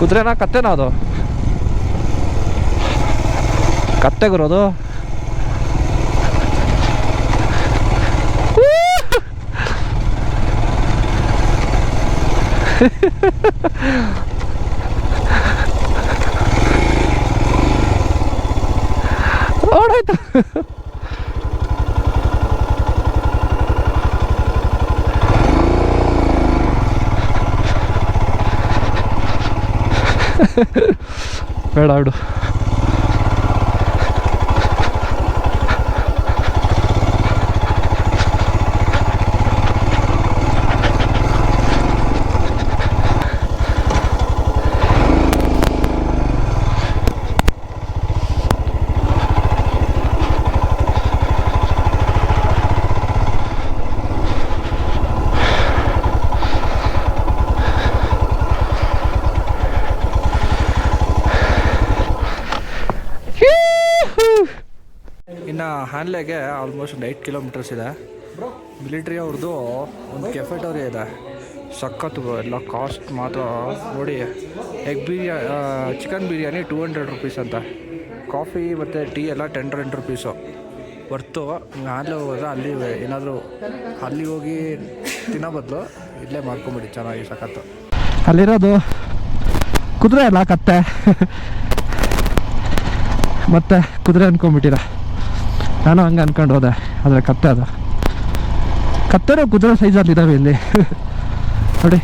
ಕುದುರೆನಾ ಕತ್ತೆನಾ ಅದು? ಕತ್ತೆ ಗುರೋದು. ಓಡಾಯ್ತು. ಬೇಡ ಬಿಡು. ಇನ್ನು ಹ್ಯಾನ್ಲೆಗೆ ಆಲ್ಮೋಸ್ಟ್ ಒಂದು 8 ಕಿಲೋಮೀಟರ್ಸ್ ಇದೆ. ಮಿಲಿಟ್ರಿ ಅವ್ರದ್ದು ಒಂದು ಕೆಫೆಟೋರಿಯಾ ಇದೆ, ಸಖತ್ತು ಎಲ್ಲ. ಕಾಸ್ಟ್ ಮಾತ್ರ ನೋಡಿ, egg biryani, chicken biryani 200 rupees ಅಂತ, ಕಾಫಿ ಮತ್ತು ಟೀ ಎಲ್ಲ 10 ರುಪೀಸು ಹೊರ್ತು. ಹ್ಯಾನ್ಲೆ ಹೋದ್ರೆ ಅಲ್ಲಿ ಏನಾದರೂ ಅಲ್ಲಿ ಹೋಗಿ ತಿನ್ನೋ ಬದಲು ಇಲ್ಲೇ ಮಾಡ್ಕೊಂಬಿಡಿ, ಚೆನ್ನಾಗಿ ಸಖತ್ತು. ಅಲ್ಲಿರೋದು ಕುದುರೆ ಅಲ್ಲ, ಕತ್ತೆ. ಮತ್ತೆ ಕುದುರೆ ಅಂದ್ಕೊಂಬಿಟ್ಟಿರ. ನಾನು ಹಂಗೆ ಅಂದ್ಕೊಂಡು ಹೋದೆ, ಆದರೆ ಕತ್ತೆ ಅದು. ಕತ್ತೆನೂ ಕುದುರೆ ಸೈಜಲ್ಲಿ ಇದ್ದಾವೆ ಇಲ್ಲಿ ನೋಡಿ.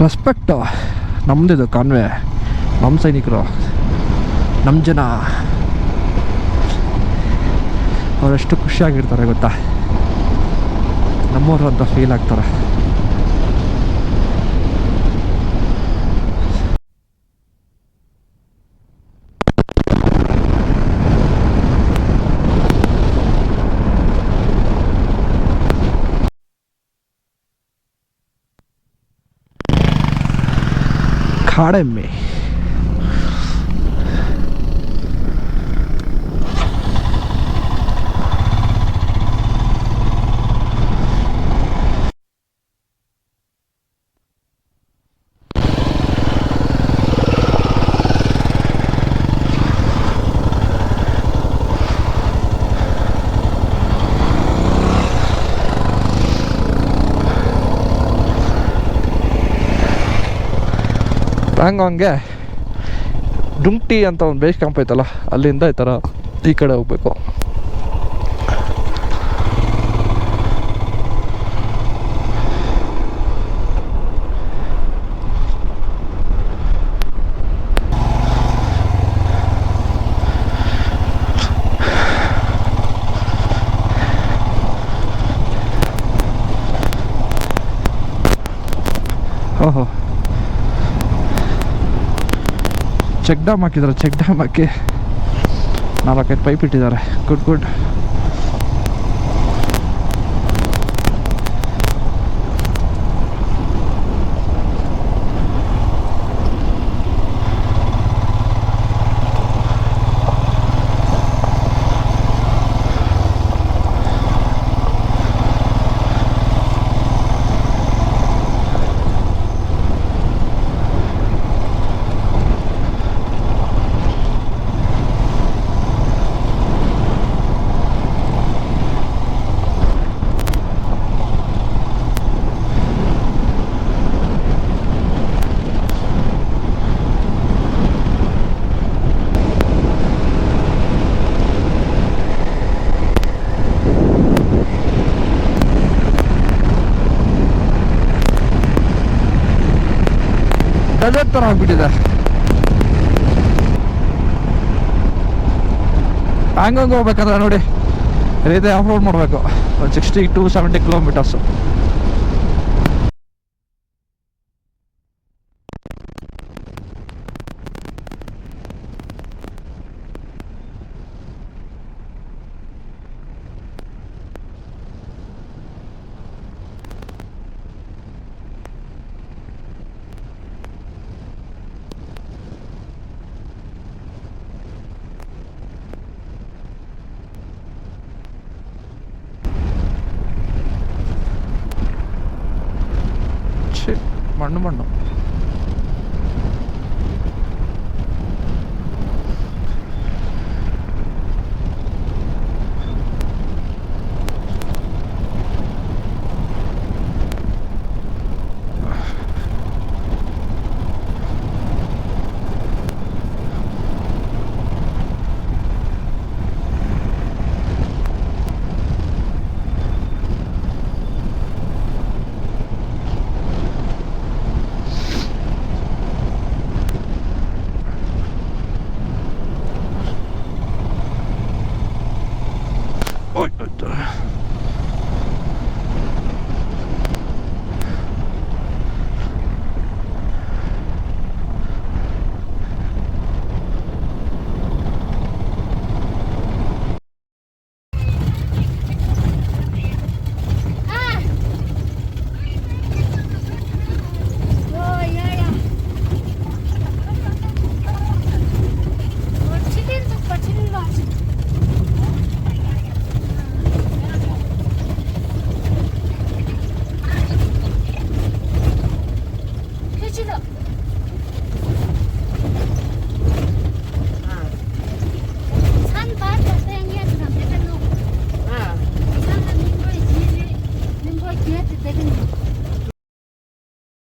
ರೆಸ್ಪೆಕ್ಟು, ನಮ್ಮದಿದು ಕಾನ್ವೆ, ನಮ್ಮ ಸೈನಿಕರು, ನಮ್ಮ ಜನ. ಅವರೆಷ್ಟು ಖುಷಿಯಾಗಿರ್ತಾರೆ ಗೊತ್ತಾ, ನಮ್ಮವರು ಅಂತ ಫೀಲ್ ಆಗ್ತಾರೆ. ಕಾಡೆಮ್ಮೆ ಪ್ಯಾಂಗಾಂಗ್ಗೆ ಡುಂಗ್ಟಿ ಅಂತ ಒಂದು ಬೇಸ್ ಕ್ಯಾಂಪ್ ಐತಲ್ಲ, ಅಲ್ಲಿಂದ ಈ ಥರ ಈ ಕಡೆ ಹೋಗ್ಬೇಕು. ಓಹೋ, ಚೆಕ್ ಡ್ಯಾಮ್ ಹಾಕಿದ್ದಾರೆ. ಚೆಕ್ ಡ್ಯಾಮ್ ಹಾಕಿ 4-5 ಪೈಪ್ ಇಟ್ಟಿದ್ದಾರೆ. Good good. ಟ್ರ್ಯಾಕ್ ಥರ ಆಗ್ಬಿಟ್ಟಿದೆ. ಹಂಗಂಗೆ ಹೋಗ್ಬೇಕಂದ್ರೆ ನೋಡಿ ಇದೇ ಆಫ್ ರೋಡ್ ಮಾಡಬೇಕು. 60 to 70 ಕಿಲೋಮೀಟರ್ಸು. മണ്ണ്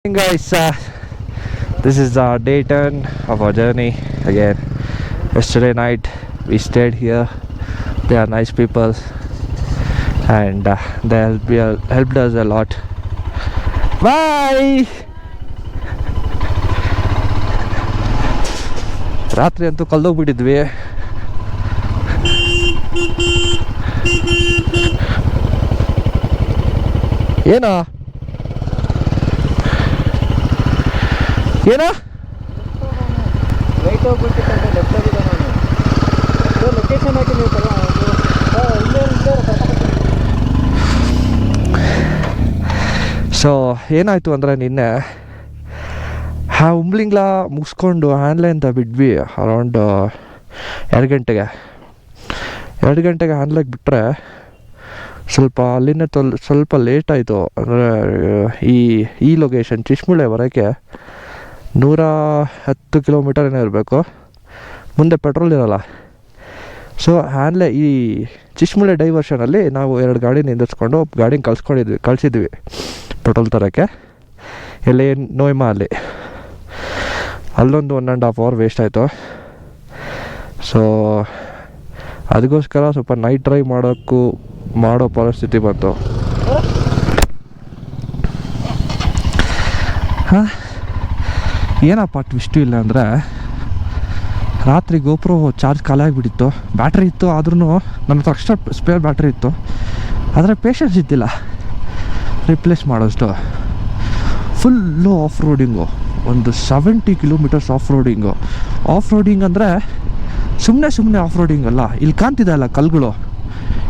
Guys, this is day 10 of our journey again. Yesterday night we stayed here. They are nice people and they helped us a lot. Bye. ರಾತ್ರಿ ಅಂತೂ ಕಲ್ದೋಗ್ಬಿಟ್ಟಿದ್ವಿ. ಏನೋ ಏನೋ ರೈಟ್ ಹೋಗ್ಬಿಟ್ಟಿತ್ತಂತೆ ಲೆಫ್ಟ್ ಹೋಗಿದ್ದೆ ನಾನು. ಲೊಕೇಶನ್ ಹಾಕಿ ನೀವು so ಏನಾಯಿತು ಅಂದರೆ ನಿನ್ನೆ ಉಂಬ್ಲಿಂಗ್ಲ ಮುಗಿಸ್ಕೊಂಡು ಹ್ಯಾನ್ಲೆ ಅಂತ ಬಿಟ್ವಿ ಅರೌಂಡ್ 2 ಗಂಟೆಗೆ. 2 ಗಂಟೆಗೆ ಹ್ಯಾನ್ಲೆಗೆ ಬಿಟ್ಟರೆ ಸ್ವಲ್ಪ ಅಲ್ಲಿಂದ ಸ್ವಲ್ಪ ಲೇಟ್ ಆಯಿತು. ಅಂದರೆ ಈ ಲೊಕೇಶನ್ ಚಿಶ್ಮುಳೆ ಬರೋಕ್ಕೆ 110 ಕಿಲೋಮೀಟರ್ ಏನೋ ಇರಬೇಕು. ಮುಂದೆ ಪೆಟ್ರೋಲ್ ಇರೋಲ್ಲ. ಸೊ ಹ್ಯಾನ್ಲೆ ಈ ಚಿಶ್ಮುಳೆ ಡೈವರ್ಷನಲ್ಲಿ ನಾವು 2 ಗಾಡಿ ನಿಂದಿಸ್ಕೊಂಡು ಗಾಡಿನ ಕಳಿಸಿದ್ವಿ ಪೆಟ್ರೋಲ್ ತರೋಕ್ಕೆ. ಎಲ್ಲೇ ನೋಯ್ಮಾ ಅಲ್ಲೊಂದು 1.5 hour ವೇಸ್ಟ್ ಆಯಿತು. ಸೊ ಅದಕ್ಕೋಸ್ಕರ ಸ್ವಲ್ಪ ನೈಟ್ ಡ್ರೈವ್ ಮಾಡೋ ಪರಿಸ್ಥಿತಿ ಬಂತು. ಹಾಂ, ಏನಪ್ಪ ಟ್ವಿಸ್ಟು ಇಲ್ಲ ಅಂದರೆ ರಾತ್ರಿ ಗೋಪ್ರೋ ಚಾರ್ಜ್ ಖಾಲಿ ಆಗಿಬಿಟ್ಟಿತ್ತು. ಬ್ಯಾಟ್ರಿ ಇತ್ತು, ಆದ್ರೂ ನನ್ನ ಹತ್ರ ಎಕ್ಸ್ಟ್ರಾ ಸ್ಪೇರ್ ಬ್ಯಾಟ್ರಿ ಇತ್ತು, ಆದರೆ ಪೇಷನ್ಸ್ ಇದ್ದಿಲ್ಲ ರಿಪ್ಲೇಸ್ ಮಾಡೋಷ್ಟು. ಫುಲ್ಲು ಆಫ್ ರೋಡಿಂಗು, ಒಂದು 70 ಕಿಲೋಮೀಟರ್ಸ್ ಆಫ್ ರೋಡಿಂಗ್ ಅಂದರೆ ಸುಮ್ಮನೆ ಆಫ್ ರೋಡಿಂಗ್ ಅಲ್ಲ. ಇಲ್ಲಿ ಕಾಣ್ತಿದೆ ಅಲ್ಲ ಕಲ್ಗಳು,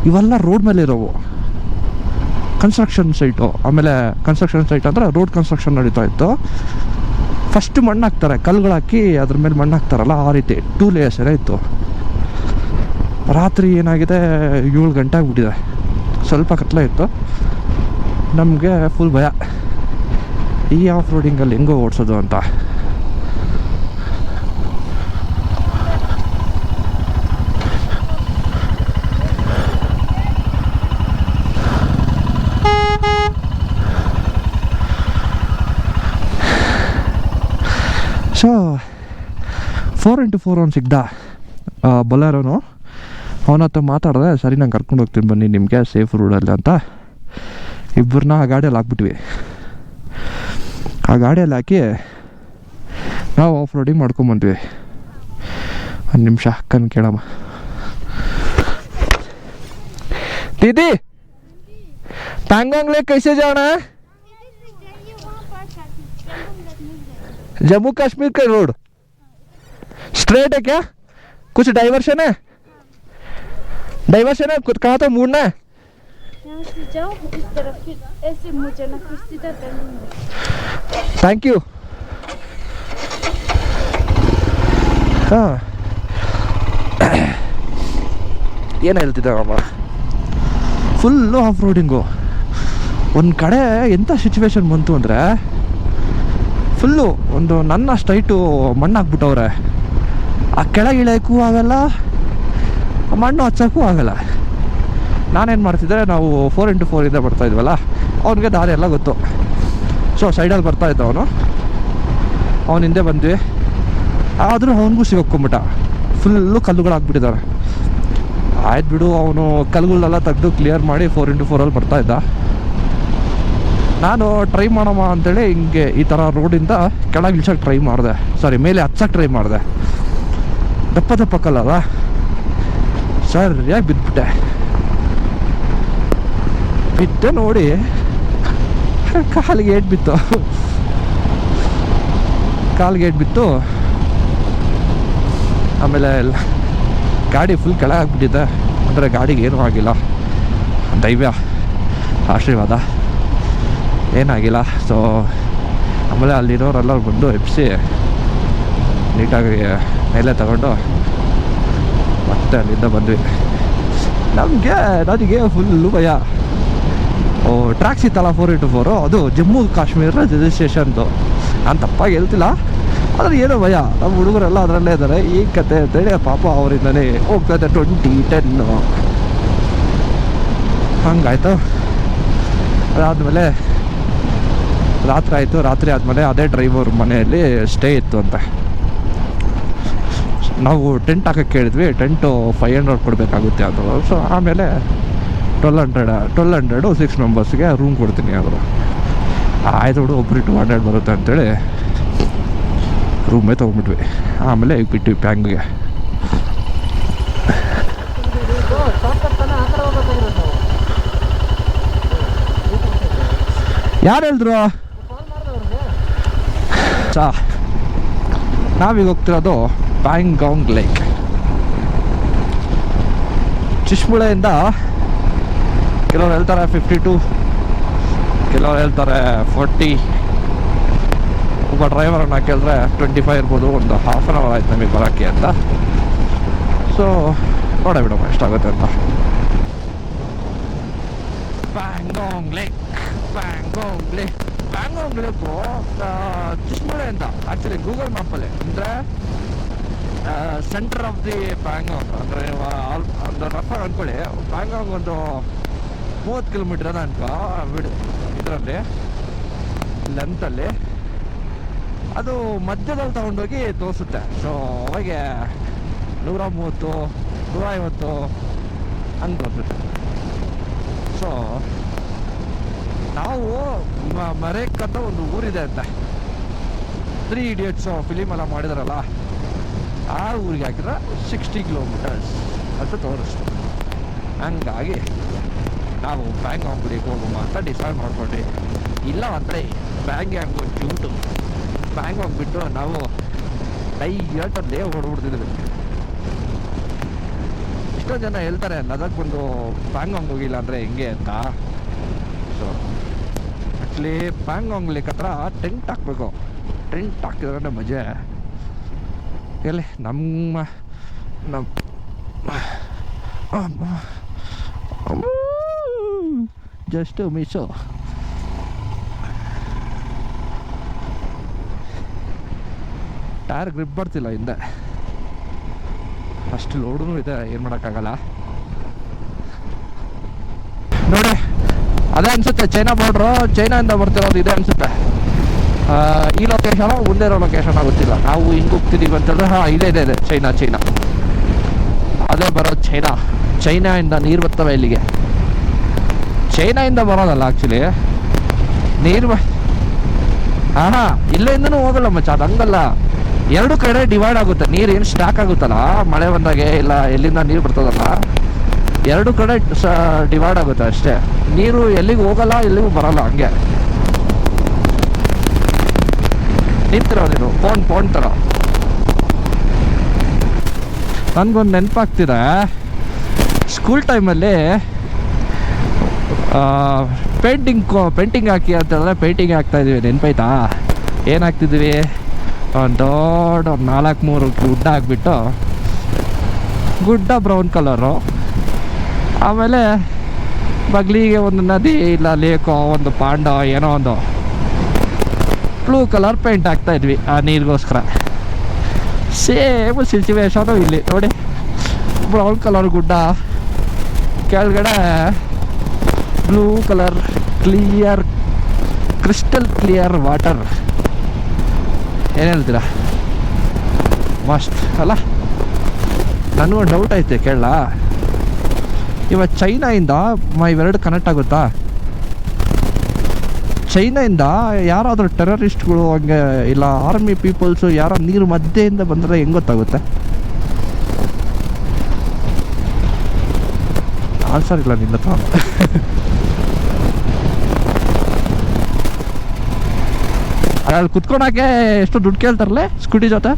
ಇವೆಲ್ಲ ರೋಡ್ ಮೇಲೆ ಇರೋವು. ಕನ್ಸ್ಟ್ರಕ್ಷನ್ ಸೈಟು, ಆಮೇಲೆ ಕನ್ಸ್ಟ್ರಕ್ಷನ್ ಸೈಟ್ ಅಂದರೆ ರೋಡ್ ಕನ್ಸ್ಟ್ರಕ್ಷನ್ ನಡೀತಾ ಇತ್ತು. ಫಸ್ಟ್ ಮಣ್ಣು ಹಾಕ್ತಾರೆ, ಕಲ್ಗಳು ಹಾಕಿ ಅದ್ರ ಮೇಲೆ ಮಣ್ಣು ಹಾಕ್ತಾರಲ್ಲ, ಆ ರೀತಿ 2 ಲೇಯರ್ಸ್ ಏನೋ ಇತ್ತು. ರಾತ್ರಿ ಏನಾಗಿದೆ 7 ಗಂಟೆ ಆಗಿಬಿಟ್ಟಿದೆ. ಸ್ವಲ್ಪ ಕತ್ಲೆ ಇತ್ತು. ನಮಗೆ ಫುಲ್ ಭಯ ಈ ಆಫ್ ರೋಡಿಂಗಲ್ಲಿ ಹೆಂಗೋ ಓಡಿಸೋದು ಅಂತ. ಸೊ 4x4 ಅವ್ನು ಸಿಗ್ದ ಬೊಲೆರೋನು. ಅವನ ಹತ್ರ ಮಾತಾಡಿದೆ, ಸರಿ ನಾನು ಕರ್ಕೊಂಡು ಹೋಗ್ತೀನಿ ಬನ್ನಿ ನಿಮಗೆ ಸೇಫ್ ರೋಡಲ್ಲಿ ಅಂತ. ಇಬ್ಬರನ್ನ ಆ ಗಾಡಿಯಲ್ಲಿ ಹಾಕ್ಬಿಟ್ವಿ. ಆ ಗಾಡಿಯಲ್ಲಿ ಹಾಕಿ ನಾವು ಆಫ್ ರೋಡಿಂಗ್ ಮಾಡ್ಕೊಂಬಂದ್ವಿ. ಒಂದು ನಿಮಿಷ ಅಕ್ಕನ ಕೇಳಮ್ಮ. दीदी पैंगोंग लेक कैसे जाना है? जम्मू कश्मीर का रोड स्ट्रेट है क्या? कुछ डाइवर्शन है? डाइवर्शन है कहाँ तो मुड़ना है? यहाँ से जाओ इस तरफ फिर ऐसे मुड़ जाना फिर सीधा पैंगोंग। Thank you. ಹಾಂ ಏನು ಹೇಳ್ತಿದ್ದಾವಮ್ಮ, ಫುಲ್ಲು ಆಫ್ ರೋಡಿಂಗು. ಒಂದು ಕಡೆ ಎಂಥ ಸಿಚುವೇಶನ್ ಬಂತು ಅಂದರೆ ಫುಲ್ಲು ಒಂದು ನನ್ನ ಸ್ಟೈಟು ಮಣ್ಣು ಹಾಕ್ಬಿಟ್ಟವ್ರೆ. ಆ ಕೆಳಗೆ ಇಳಿಯೋಕ್ಕೂ ಆಗಲ್ಲ, ಮಣ್ಣು ಹಚ್ಚೋಕ್ಕೂ ಆಗಲ್ಲ. ನಾನೇನು ಮಾಡ್ತಿದ್ದೆ, ನಾವು 4x4 ಇಂದ ಬರ್ತಾಯಿದ್ವಲ್ಲ, ಅವನಿಗೆ ದಾರಿ ಎಲ್ಲ ಗೊತ್ತು. ಸೊ ಸೈಡಲ್ಲಿ ಬರ್ತಾಯಿದ್ದ ಅವನ ಹಿಂದೆ ಬಂದ್ವಿ. ಆದರೂ ಅವನಿಗೂ ಸಿಗೋಕ್ಕೊಂಬಿಟ್ಟ. ಫುಲ್ಲು ಕಲ್ಲುಗಳಾಗ್ಬಿಟ್ಟಿದ್ದಾರೆ. ಆಯ್ತು ಬಿಡು, ಅವನು ಕಲ್ಲುಗಳನ್ನೆಲ್ಲ ತೆಗೆದು ಕ್ಲಿಯರ್ ಮಾಡಿ 4x4 ಬರ್ತಾಯಿದ್ದ. ನಾನು ಟ್ರೈ ಮಾಡೋಣ ಅಂತೇಳಿ ಹಿಂಗೆ ಈ ಥರ ರೋಡಿಂದ ಕೆಳಗೆ ಇಳ್ಸೋಕ್ಕೆ ಟ್ರೈ ಮಾಡಿದೆ, ಸಾರಿ ಮೇಲೆ ಹಚ್ಚೋಕ್ಕೆ ಟ್ರೈ ಮಾಡಿದೆ. ದಪ್ಪ ದಪ್ಪ ಕಲ್ಲಲ್ಲ, ಸರಿಯಾಗಿ ಬಿದ್ದುಬಿಟ್ಟೆ. ಬಿದ್ದೆ ನೋಡಿ ಕಾಲಿಗೆ ಏಟ್ ಬಿತ್ತು. ಆಮೇಲೆ ಗಾಡಿ ಫುಲ್ ಕೆಳಗೆ ಹಾಕ್ಬಿಟ್ಟಿದ್ದೆ. ಅಂದರೆ ಗಾಡಿಗೆ ಏನೂ ಆಗಿಲ್ಲ, ದೈವ ಆಶೀರ್ವಾದ, ಏನಾಗಿಲ್ಲ. ಸೊ ಆಮೇಲೆ ಅಲ್ಲಿರೋರೆಲ್ಲ ಬಂದು ಎಬ್ಬಿಸಿ ನೀಟಾಗಿ ಮೇಲೆ ತಗೊಂಡು ಮತ್ತೆ ಅಲ್ಲಿಂದ ಬಂದ್ವಿ. ನನಗೆ ಫುಲ್ಲು ಭಯ. ಟ್ರ್ಯಾಕ್ ಸಿತ್ತಲ್ಲ 4x4, ಅದು ಜಮ್ಮು ಕಾಶ್ಮೀರ ರಿಜಿಸ್ಟ್ರೇಷನ್ದು. ನಾನು ತಪ್ಪಾಗಿ ಹೇಳ್ತಿಲ್ಲ, ಆದರೆ ಏನೋ ಭಯ. ನಮ್ಮ ಹುಡುಗರೆಲ್ಲ ಅದರಲ್ಲೇ ಇದ್ದಾರೆ. ಈ ಕತೆ ಅಂತೇಳಿ ಪಾಪ ಅವರಿಂದನೇ ಹೋಗ್ತದೆ 2010 ಹಂಗಾಯ್ತು. ಅದಾದಮೇಲೆ ರಾತ್ರಿ ಆಯಿತು. ರಾತ್ರಿ ಆದಮೇಲೆ ಅದೇ ಡ್ರೈವರ್ ಮನೆಯಲ್ಲಿ ಸ್ಟೇ ಇತ್ತು ಅಂತ. ನಾವು ಟೆಂಟ್ ಹಾಕಕ್ಕೆ ಕೇಳಿದ್ವಿ. ಟೆಂಟು 500 ಕೊಡಬೇಕಾಗುತ್ತೆ ಅದು. ಸೊ ಆಮೇಲೆ 1200 6 ಮೆಂಬರ್ಸ್ಗೆ ರೂಮ್ ಕೊಡ್ತೀನಿ ಅವರು. ಆಯ್ತು ಬಿಡು, ಒಬ್ಬರು 200 ಬರುತ್ತೆ ಅಂತೇಳಿ ರೂಮೇ ತೊಗೊಂಡ್ಬಿಟ್ವಿ. ಆಮೇಲೆ ಈಗ ಬಿಟ್ವಿ ಪ್ಯಾಂಗ್ಗೆ. ಯಾರು ಹೇಳಿದ್ರು? ನಾವೀಗ ಹೋಗ್ತಿರೋದು ಪ್ಯಾಂಗಾಂಗ್ ಲೇಕ್. ಚಿಶ್ಮುಳೆಯಿಂದ ಕೆಲವ್ರು ಹೇಳ್ತಾರೆ 52, ಕೆಲವ್ರು ಹೇಳ್ತಾರೆ 40. ಒಬ್ಬ ಡ್ರೈವರನ್ನು ಕೇಳಿದ್ರೆ 25 ಇರ್ಬೋದು. ಒಂದು ಹಾಫ್ ಆನ್ ಅವರ್ ಆಯ್ತು ನಮಗೆ ಬರೋಕ್ಕೆ ಅಂತ. ಸೊ ನೋಡ ಬಿಡಮ್ಮ ಎಷ್ಟಾಗುತ್ತೆ ಅಂತ. ಪ್ಯಾಂಗಾಂಗ್ ಲೇಕು ಚಿಶ್ಮುಳೆಯಿಂದ ಆ್ಯಕ್ಚುಲಿ ಗೂಗಲ್ ಮ್ಯಾಪಲ್ಲಿ ಅಂದರೆ ಸೆಂಟರ್ ಆಫ್ ದಿ ಪ್ಯಾಂಗಾಂಗ್ ಅಂದರೆ ಒಂದು ರಫಾಗಿ ಅಂದ್ಕೊಳ್ಳಿ. ಪ್ಯಾಂಗಾಂಗ್ ಒಂದು 30 ಕಿಲೋಮೀಟರ್ ಅದ ಅನ್ಕೋ ಬಿಡು. ಇದರಲ್ಲಿ ಲೆಂತಲ್ಲಿ ಅದು ಮಧ್ಯದಲ್ಲಿ ತಗೊಂಡೋಗಿ ತೋರಿಸುತ್ತೆ. ಸೊ ಅವಾಗೆ 130 150 ಹಂಗೆ ತೋರಿಸುತ್ತೆ. ಸೊ ನಾವು ಮರೇಕ್ ಅಂತ ಒಂದು ಊರಿದೆ ಅಂತ 3 Idiots ಫಿಲಿಮೆಲ್ಲ ಮಾಡಿದಾರಲ್ಲ, ಆ ಊರಿಗೆ ಹಾಕಿದ್ರೆ 60 ಕಿಲೋಮೀಟರ್ಸ್ ಅಂತ ತೋರಿಸ್ತು. ಹಂಗಾಗಿ ನಾವು ಪ್ಯಾಂಗಾಂಗ್ ಗುಡಿಗೆ ಹೋಗೋಣ ಅಂತ ಡಿಸೈಡ್ ಮಾಡ್ಕೊಂಡ್ವಿ. ಇಲ್ಲ ಅಂದರೆ ಪ್ಯಾಂಗಾಂಗ್ ಕ್ಯೂಟು. ಪ್ಯಾಂಗಾಂಗ್ ಬಿಟ್ಟು ನಾವು ಡೈರೆಕ್ಟಲ್ಲೇ ಹೊಡ್ಬಿಡ್ತಿದ್ವಿ. ಎಷ್ಟೋ ಜನ ಹೇಳ್ತಾರೆ ಲದಾಖ್ ಬಂದು ಪ್ಯಾಂಗಾಂಗ್ ಹೋಗಿಲ್ಲ ಅಂದರೆ ಹೆಂಗೆ ಅಂತ. ಸೊ ಆ್ಯಕ್ಚುಲಿ ಪ್ಯಾಂಗಾಂಗ್ ಲೇಕ್ ಹತ್ರ ಟೆಂಟ್ ಹಾಕಬೇಕು. ಟೆಂಟ್ ಹಾಕಿದ್ರೆ ಮಜಾ. ಎಲ್ಲಿ ನಮ್ಮ ಜಸ್ಟ್ ಮಿಸ್ಸು. ಟೈರ್ ಗ್ರಿಪ್ ಬರ್ತಿಲ್ಲ ಹಿಂದೆ, ಅಷ್ಟು ಲೋಡೂ ಇದೆ, ಏನು ಮಾಡೋಕ್ಕಾಗಲ್ಲ. ನೋಡಿ ಅದೇ ಅನಿಸುತ್ತೆ ಚೈನಾ ಬಾರ್ಡ್ರು. ಚೈನಾಯಿಂದ ಬರ್ತಿರೋದು ಇದೆ ಅನಿಸುತ್ತೆ. ಈ ಲೊಕೇಶನು ಮುಂದೆ ಇರೋ ಲೊಕೇಶನ್ ಗೊತ್ತಿಲ್ಲ. ನಾವು ಹಿಂಗೆ ಹೋಗ್ತಿದ್ದೀವಿ ಅಂತಂದ್ರೆ ಇದೆ ಚೈನಾ ಅದೇ ಬರೋದು. ಚೈನಾಯಿಂದ ನೀರು ಬರ್ತವೆ ಇಲ್ಲಿಗೆ. ಚೈನಾಯಿಂದ ಬರೋದಲ್ಲ ಆ್ಯಕ್ಚುಲಿ ನೀರು. ಇಲ್ಲಿಂದನೂ ಹೋಗಲ್ಲ ಮಚ್ಚ, ಅದು ಹಂಗಲ್ಲ. ಎರಡು ಕಡೆ ಡಿವೈಡ್ ಆಗುತ್ತೆ. ನೀರು ಏನು ಸ್ಟಾಕ್ ಆಗುತ್ತಲ್ಲ ಮಳೆ ಬಂದಾಗೆ, ಇಲ್ಲ ಎಲ್ಲಿಂದ ನೀರು ಬರ್ತದಲ್ಲ, ಎರಡು ಕಡೆ ಡಿವೈಡ್ ಆಗುತ್ತೆ ಅಷ್ಟೇ. ನೀರು ಎಲ್ಲಿಗೂ ಹೋಗಲ್ಲ, ಎಲ್ಲಿಗೂ ಬರಲ್ಲ. ಹಂಗೆ ನಿಂತಿರೋ ನೀನು ಪೋಂಡ್ ಥರ. ನನಗೊಂದು ನೆನಪಾಗ್ತಿದೆ, ಸ್ಕೂಲ್ ಟೈಮಲ್ಲಿ ಪೇಂಟಿಂಗ್ ಹಾಕಿ ಅಂತ ಹೇಳಿದ್ರೆ ಪೇಂಟಿಂಗ್ ಹಾಕ್ತಾಯಿದ್ವಿ. ನೆನಪೈತಾ? ಏನು ಹಾಕ್ತಿದ್ವಿ? ದೊಡ್ಡ 4-3 ಗುಡ್ಡ ಹಾಕ್ಬಿಟ್ಟು, ಗುಡ್ಡ ಬ್ರೌನ್ ಕಲರು, ಆಮೇಲೆ ಬಗ್ಲಿಗೆ ಒಂದು ನದಿ ಇಲ್ಲ ಲೇಕೋ ಒಂದು ಪಾಂಡ ಏನೋ ಒಂದು ಬ್ಲೂ ಕಲರ್ ಪೇಂಟ್ ಹಾಕ್ತಾಯಿದ್ವಿ ಆ ನೀರಿಗೋಸ್ಕರ. ಸೇಮ್ ಸಿಚುವೇಶನು ಇಲ್ಲಿ ನೋಡಿ. ಬ್ರೌನ್ ಕಲರ್ ಗುಡ್ಡ, ಕೆಳಗಡೆ blue colour crystal clear water. ಏನು ಹೇಳ್ತೀರಾ? ಮಸ್ತ್ ಅಲ್ಲ? ನನಗೊಂದು ಡೌಟ್ ಐತೆ, ಕೇಳಲ್ಲ. ಇವಾಗ ಚೈನಾಯಿಂದ ಇವೆರಡು ಕನೆಕ್ಟ್ ಆಗುತ್ತಾ? ಚೈನಾಯಿಂದ ಯಾರಾದರೂ ಟೆರರಿಸ್ಟ್ಗಳು ಹಂಗೆ ಇಲ್ಲ ಆರ್ಮಿ ಪೀಪಲ್ಸು ಯಾರೋ ನೀರು ಮಧ್ಯೆಯಿಂದ ಬಂದರೆ ಹೆಂಗೆ ಗೊತ್ತಾಗುತ್ತೆ? ಆನ್ಸರ್ ಇಲ್ಲ ನಿನ್ನ ಹತ್ರ. ಅಲ್ಲಿ ಕುತ್ಕೊಳಕ್ಕೆ ಎಷ್ಟು ದುಡ್ಡು ಕೇಳ್ತಾರಲ್ಲೇ ಸ್ಕೂಟಿ ಜೊತೆ?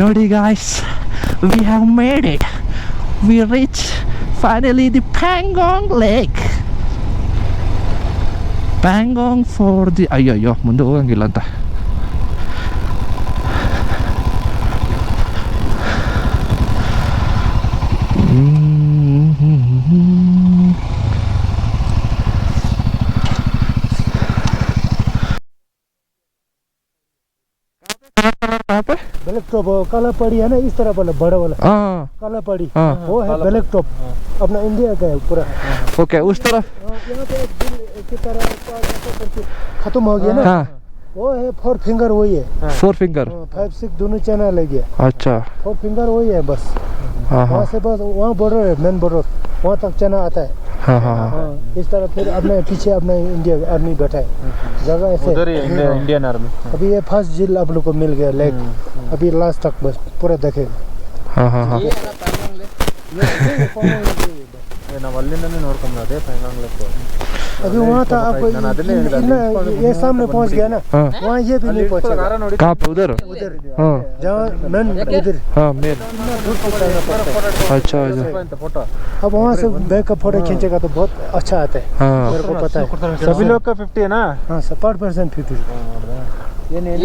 ನೋಡಿ guys, we have made it. V reach finally the Pangong lake. Pangong for the ಅಯ್ಯೋ ಮುಂದೆ ಹೋಗಂಗಿಲ್ಲ ಅಂತ. ब्लैक टॉप काला पड़ी है ना, इस तरह वाला बड़ा वाला काला पड़ी, वो है ब्लैक टॉप, अपना इंडिया का है पूरा। ओके, उस तरफ यहाँ पे एक दिल की तरह खत्म हो गया ना, वो है 4 फिंगर, वही है 4 फिंगर। 5-6 दोनों चैनल लग गया। अच्छा, 4 फिंगर वही है बस। वहाँ से बस वहाँ बॉर्डर है, मेन बॉर्डर, वहाँ तक चना आता है। हाँ, इस तरह फिर अपने पीछे अपना इंडिया आर्मी बैठा है जगह ऐसे, उधर ही इंडियन आर्मी। अभी ये फर्स्ट झील आप लोग को मिल गया लेक, अभी लास्ट तक बस पूरा देखेगा। अभी वहाँ था आपको, ये सामने पहुँच गया ना, वहाँ ये भी नहीं पहुँचेगा। कहाँ पे? उधर जहाँ मेन उधर। मेन। अच्छा। अब वहाँ से बैक का फोटो खींचेगा तो बहुत अच्छा आता है, मेरे को पता है। सभी लोग का 50 है ना? हाँ, 50% 50।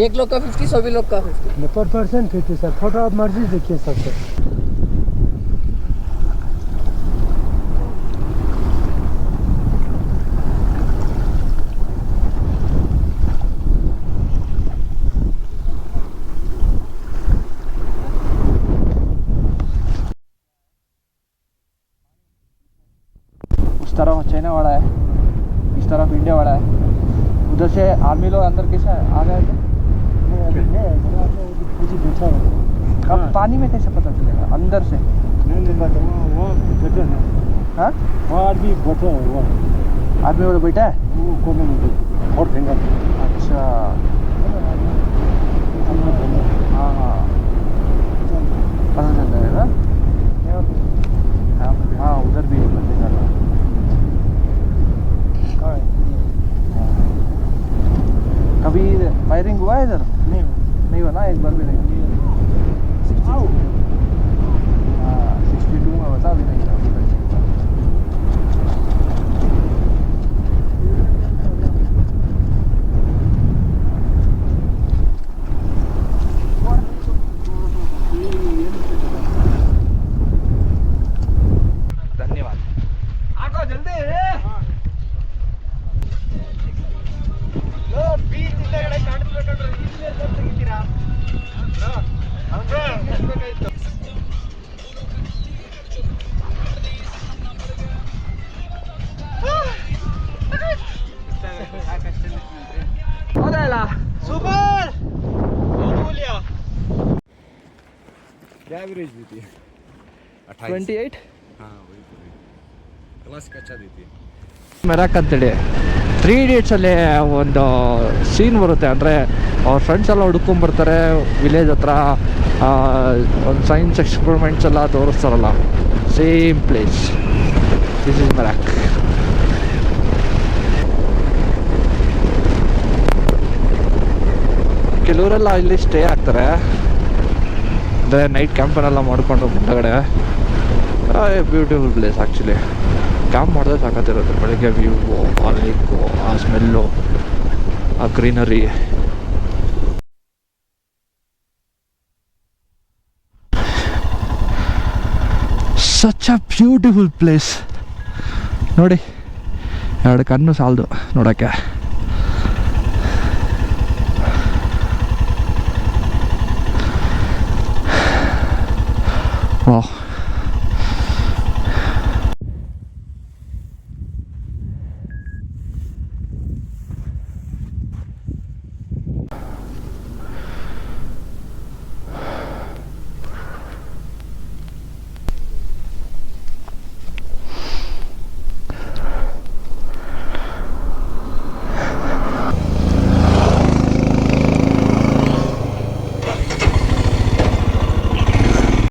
एक लोग का 50, सभी लोग का 50। 50% 50 सर। फोटो आप मर्जी देखिए सबसे। उस तरफ चाइना वाला है, इस तरफ इंडिया वाला है। उधर से आर्मी लोग अंदर कैसे आ गए थे? अब पानी में कैसे पता चलेगा अंदर से? हाँ, वहाँ आदमी बैठा है, वो आदमी वाला बैठा है वो कोने में और फिंगर। अच्छा, हाँ पता चल जाएगा। हाँ, उधर भी पता चला। कभी फायरिंग हुआ है इधर? नहीं हुआ ना, एक बार भी नहीं। 62 में बता भी नहीं था। धन्यवाद। आगो जल्दी। सुपर क्या एवरेज देती है? 28। हाँ वही क्लासिक अच्छा देती है। ಮೆರಾಕ್ ಅಂತೇಳಿ 3 Idiotsಲ್ಲಿ ಒಂದು ಸೀನ್ ಬರುತ್ತೆ. ಅಂದರೆ ಅವ್ರ ಫ್ರೆಂಡ್ಸ್ ಎಲ್ಲ ಹುಡ್ಕೊಂಬರ್ತಾರೆ ವಿಲೇಜ್ ಹತ್ರ, ಒಂದು ಸೈನ್ಸ್ ಎಕ್ಸ್ಪೆರಿಮೆಂಟ್ಸ್ ಎಲ್ಲ ತೋರಿಸ್ತಾರಲ್ಲ, ಸೇಮ್ ಪ್ಲೇಸ್. ದಿಸ್ ಇಸ್ ಮೆರಾಕ್. ಕೆಲವರೆಲ್ಲ ಇಲ್ಲಿ ಸ್ಟೇ ಆಗ್ತಾರೆ, ಅಂದರೆ ನೈಟ್ ಕ್ಯಾಂಪನ್ನೆಲ್ಲ ಮಾಡಿಕೊಂಡು ಮುಂದಗಡೆ. Beautiful place actually. ಕ್ಯಾಂಪ್ ಮಾಡಿದ್ರೆ ಸಾಕತ್ತಿರುತ್ತೆ. ಬೆಳಗ್ಗೆ ವ್ಯೂ, ಆ ಲೇಕು, ಆ ಸ್ಮೆಲ್ಲು, ಆ greenery. Such a beautiful place. ನೋಡಿ, 2 ಕಣ್ಣು ಸಾಲದು ನೋಡೋಕ್ಕೆ. ವಾಹ್.